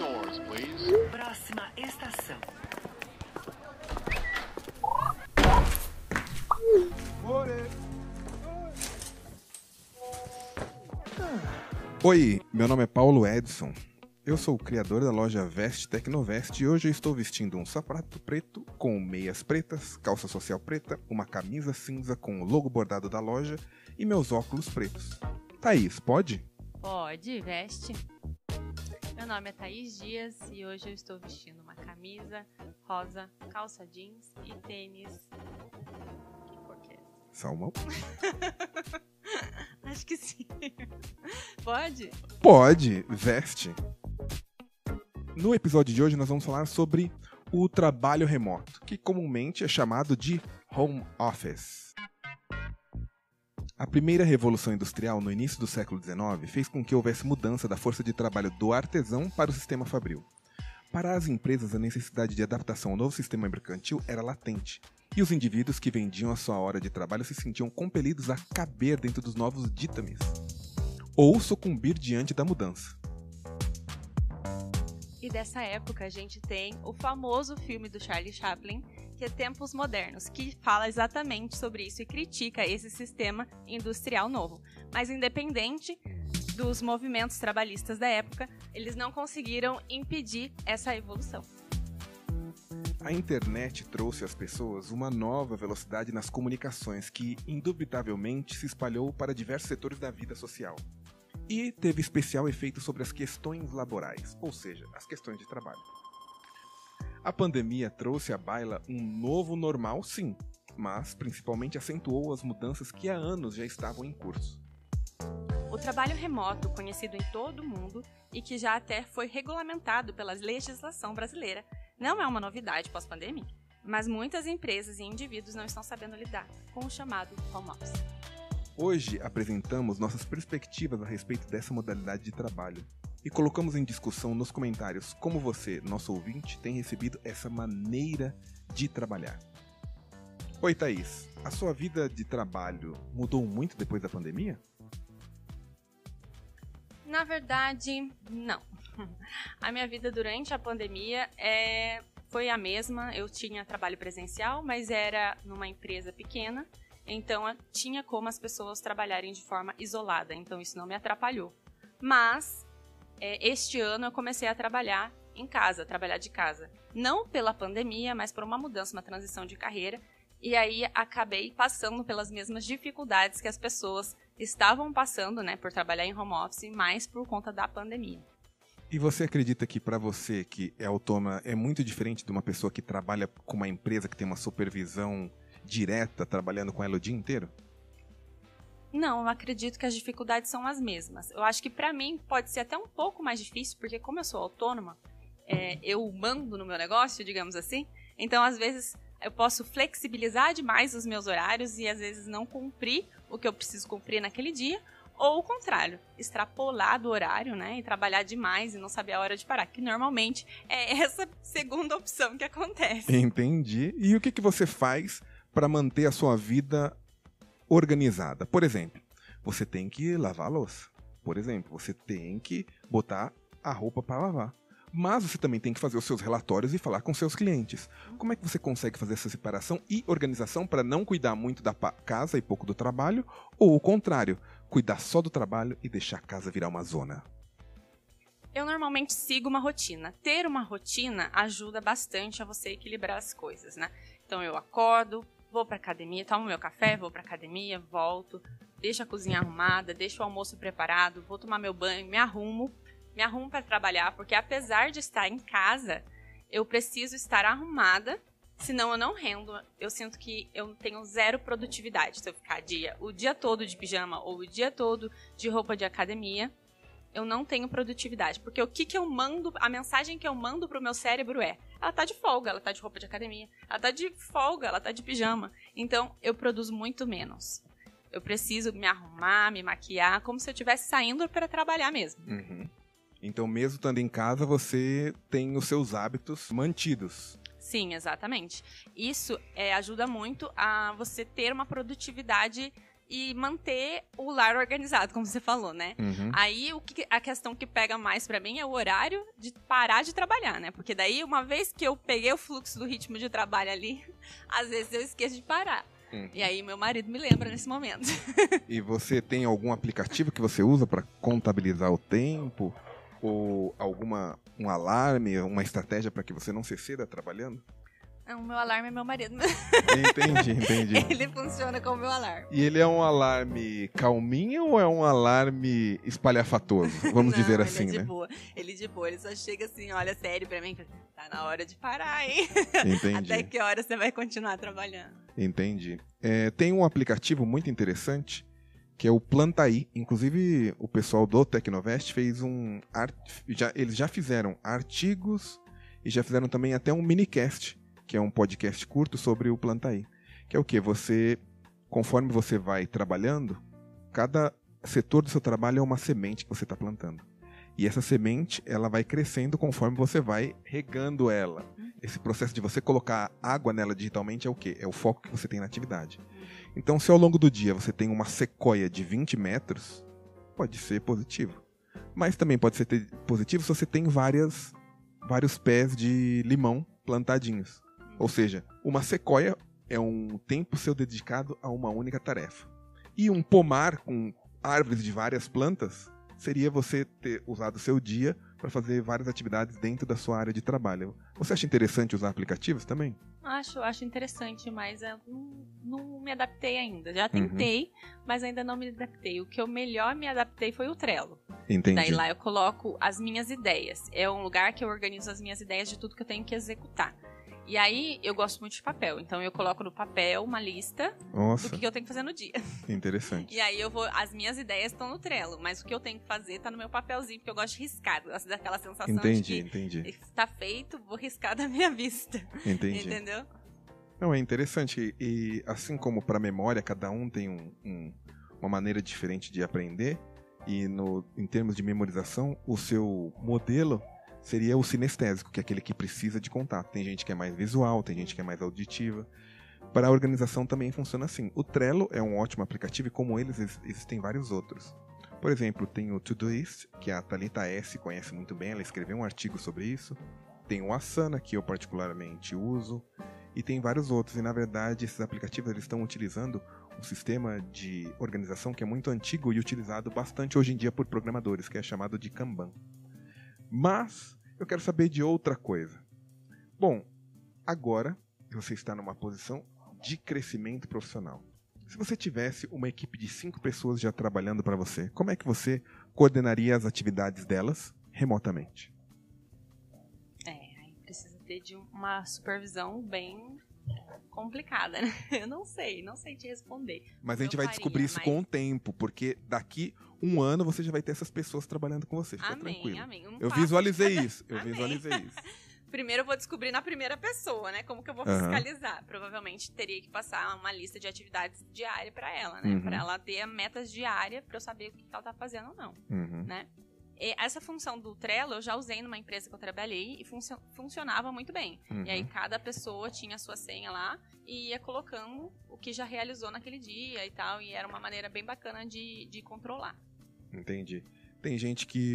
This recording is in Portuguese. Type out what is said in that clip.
doors, please. Próxima estação. Oi, meu nome é Paulo Edson. Eu sou o criador da loja Veste Tecnovest e hoje eu estou vestindo um sapato preto com meias pretas, calça social preta, uma camisa cinza com o logo bordado da loja e meus óculos pretos. Thaís, pode? Pode, veste. Meu nome é Thaís Dias e hoje eu estou vestindo uma camisa rosa, calça jeans e tênis. Que cor que é? Salmão? Acho que sim. Pode? Pode, veste. No episódio de hoje nós vamos falar sobre o trabalho remoto, que comumente é chamado de home office. A primeira revolução industrial no início do século XIX fez com que houvesse mudança da força de trabalho do artesão para o sistema fabril. Para as empresas, a necessidade de adaptação ao novo sistema mercantil era latente, e os indivíduos que vendiam a sua hora de trabalho se sentiam compelidos a caber dentro dos novos ditames, ou sucumbir diante da mudança. E dessa época a gente tem o famoso filme do Charlie Chaplin, que é Tempos Modernos, que fala exatamente sobre isso e critica esse sistema industrial novo. Mas independente dos movimentos trabalhistas da época, eles não conseguiram impedir essa evolução. A internet trouxe às pessoas uma nova velocidade nas comunicações que, indubitavelmente, se espalhou para diversos setores da vida social. E teve especial efeito sobre as questões laborais, ou seja, as questões de trabalho. A pandemia trouxe à baila um novo normal, sim, mas principalmente acentuou as mudanças que há anos já estavam em curso. O trabalho remoto, conhecido em todo o mundo e que já até foi regulamentado pela legislação brasileira, não é uma novidade pós-pandemia, mas muitas empresas e indivíduos não estão sabendo lidar com o chamado home office. Hoje apresentamos nossas perspectivas a respeito dessa modalidade de trabalho e colocamos em discussão nos comentários como você, nosso ouvinte, tem recebido essa maneira de trabalhar. Oi, Thaís, a sua vida de trabalho mudou muito depois da pandemia? Na verdade, não. A minha vida durante a pandemia foi a mesma. Eu tinha trabalho presencial, mas era numa empresa pequena, então tinha como as pessoas trabalharem de forma isolada, então isso não me atrapalhou. Mas este ano eu comecei a trabalhar em casa, trabalhar de casa. Não pela pandemia, mas por uma mudança, uma transição de carreira. E aí acabei passando pelas mesmas dificuldades que as pessoas estavam passando, né, por trabalhar em home office, mais por conta da pandemia. E você acredita que para você que é autônoma é muito diferente de uma pessoa que trabalha com uma empresa que tem uma supervisão direta, trabalhando com ela o dia inteiro? Não, eu acredito que as dificuldades são as mesmas. Eu acho que para mim pode ser até um pouco mais difícil, porque como eu sou autônoma, eu mando no meu negócio, digamos assim, então às vezes eu posso flexibilizar demais os meus horários e às vezes não cumprir o que eu preciso cumprir naquele dia, ou o contrário, extrapolar do horário, né, e trabalhar demais e não saber a hora de parar, que normalmente é essa segunda opção que acontece. Entendi. E o que você faz para manter a sua vida organizada? Por exemplo, você tem que lavar a louça. Por exemplo, você tem que botar a roupa para lavar. Mas você também tem que fazer os seus relatórios e falar com seus clientes. Como é que você consegue fazer essa separação e organização para não cuidar muito da casa e pouco do trabalho? Ou o contrário, cuidar só do trabalho e deixar a casa virar uma zona? Eu normalmente sigo uma rotina. Ter uma rotina ajuda bastante a você equilibrar as coisas, né? Então eu acordo, vou pra academia, tomo meu café, vou pra academia, volto, deixo a cozinha arrumada, deixo o almoço preparado, vou tomar meu banho, me arrumo para trabalhar, porque apesar de estar em casa, eu preciso estar arrumada, senão eu não rendo. Eu sinto que eu tenho zero produtividade. Se eu ficar o dia todo de pijama ou o dia todo de roupa de academia, eu não tenho produtividade. Porque o que eu mando, a mensagem que eu mando pro meu cérebro ela tá de folga, ela tá de roupa de academia, ela tá de folga, ela tá de pijama. Então, eu produzo muito menos. Eu preciso me arrumar, me maquiar, como se eu estivesse saindo para trabalhar mesmo. Uhum. Então, mesmo estando em casa, você tem os seus hábitos mantidos. Sim, exatamente. Isso ajuda muito a você ter uma produtividade e manter o lar organizado, como você falou, né? Aí, a questão que pega mais pra mim é o horário de parar de trabalhar, né? Porque daí, uma vez que eu peguei o fluxo do ritmo de trabalho ali, às vezes eu esqueço de parar. E aí, meu marido me lembra nesse momento. E você tem algum aplicativo que você usa para contabilizar o tempo? Ou um alarme, uma estratégia para que você não se exceda trabalhando? Não, o meu alarme é meu marido. Entendi. Ele funciona como meu alarme. E ele é um alarme calminho ou é um alarme espalhafatoso? Vamos dizer assim, ele é né? de boa. Ele só chega assim, olha sério pra mim, tá na hora de parar, hein? Entendi. Até que hora você vai continuar trabalhando? Entendi. Tem um aplicativo muito interessante, que é o Plantaí. Inclusive, o pessoal do Tecnovest fez eles já fizeram artigos e já fizeram também até um minicast, que é um podcast curto sobre o Plantaí. Que é o quê? Conforme você vai trabalhando, cada setor do seu trabalho é uma semente que você está plantando. E essa semente, ela vai crescendo conforme você vai regando ela. Esse processo de você colocar água nela digitalmente é o quê? É o foco que você tem na atividade. Então, se ao longo do dia você tem uma sequoia de 20 metros, pode ser positivo. Mas também pode ser positivo se você tem vários pés de limão plantadinhos. Ou seja, uma sequoia é um tempo seu dedicado a uma única tarefa. E um pomar com árvores de várias plantas seria você ter usado o seu dia para fazer várias atividades dentro da sua área de trabalho. Você acha interessante usar aplicativos também? Acho interessante, mas eu não me adaptei ainda. Já tentei, mas ainda não me adaptei. O que eu melhor me adaptei foi o Trello. Entendi. Daí lá eu coloco as minhas ideias. É um lugar que eu organizo as minhas ideias de tudo que eu tenho que executar. E aí, eu gosto muito de papel. Então, eu coloco no papel uma lista do que eu tenho que fazer no dia. Interessante. E aí, as minhas ideias estão no Trello. Mas o que eu tenho que fazer tá no meu papelzinho, porque eu gosto de riscar. Eu gosto daquela sensação de que tá feito, vou riscar da minha vista. Entendi. Entendeu? Não, é interessante. E assim como para memória, cada um tem uma maneira diferente de aprender. E em termos de memorização, o seu modelo seria o sinestésico, que é aquele que precisa de contato. Tem gente que é mais visual, tem gente que é mais auditiva. Para a organização também funciona assim. O Trello é um ótimo aplicativo e como eles, existem vários outros. Por exemplo, tem o Todoist, que a Thalita S. conhece muito bem, ela escreveu um artigo sobre isso. Tem o Asana, que eu particularmente uso. E tem vários outros. E na verdade, esses aplicativos eles estão utilizando um sistema de organização que é muito antigo e utilizado bastante hoje em dia por programadores, que é chamado de Kanban. Mas eu quero saber de outra coisa. Bom, agora você está numa posição de crescimento profissional. Se você tivesse uma equipe de 5 pessoas já trabalhando para você, como é que você coordenaria as atividades delas remotamente? Aí precisa ter de uma supervisão bem complicada, né? Eu não sei te responder. Mas a gente vai descobrir isso com o tempo, porque daqui 1 ano você já vai ter essas pessoas trabalhando com você. Fica tranquilo. Amém. Eu visualizei isso. Primeiro eu vou descobrir na primeira pessoa, né? Como que eu vou fiscalizar? Provavelmente teria que passar uma lista de atividades diárias para ela, né? Para ela ter metas diárias para eu saber o que ela tá fazendo ou não, né? E essa função do Trello eu já usei numa empresa que eu trabalhei e funcionava muito bem. E aí cada pessoa tinha a sua senha lá e ia colocando o que já realizou naquele dia e tal. E era uma maneira bem bacana de controlar. Entendi. Tem gente que